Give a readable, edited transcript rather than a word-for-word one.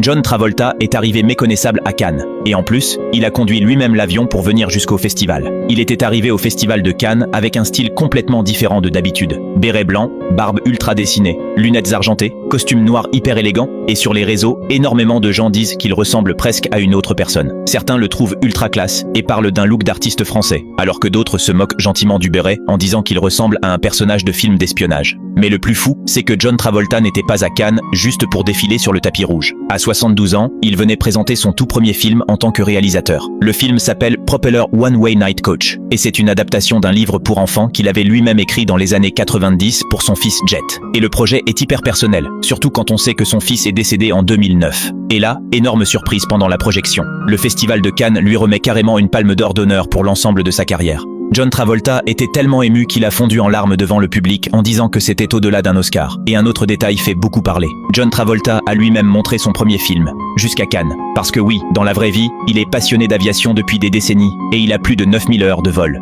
John Travolta est arrivé méconnaissable à Cannes. Et en plus, il a conduit lui-même l'avion pour venir jusqu'au festival. Il était arrivé au festival de Cannes avec un style complètement différent de d'habitude. Béret blanc, barbe ultra dessinée, lunettes argentées, costume noir hyper élégant, et sur les réseaux, énormément de gens disent qu'il ressemble presque à une autre personne. Certains le trouvent ultra classe et parlent d'un look d'artiste français, alors que d'autres se moquent gentiment du béret en disant qu'il ressemble à un personnage de film d'espionnage. Mais le plus fou, c'est que John Travolta n'était pas à Cannes juste pour défiler sur le tapis rouge. À 72 ans, il venait présenter son tout premier film en tant que réalisateur. Le film s'appelle Propeller One Way Night Coach, et c'est une adaptation d'un livre pour enfants qu'il avait lui-même écrit dans les années 90 pour son fils Jet. Et le projet est hyper personnel, surtout quand on sait que son fils est décédé en 2009. Et là, énorme surprise pendant la projection. Le festival de Cannes lui remet carrément une palme d'or d'honneur pour l'ensemble de sa carrière. John Travolta était tellement ému qu'il a fondu en larmes devant le public en disant que c'était au-delà d'un Oscar. Et un autre détail fait beaucoup parler. John Travolta a lui-même montré son premier film, jusqu'à Cannes. Parce que oui, dans la vraie vie, il est passionné d'aviation depuis des décennies et il a plus de 9000 heures de vol.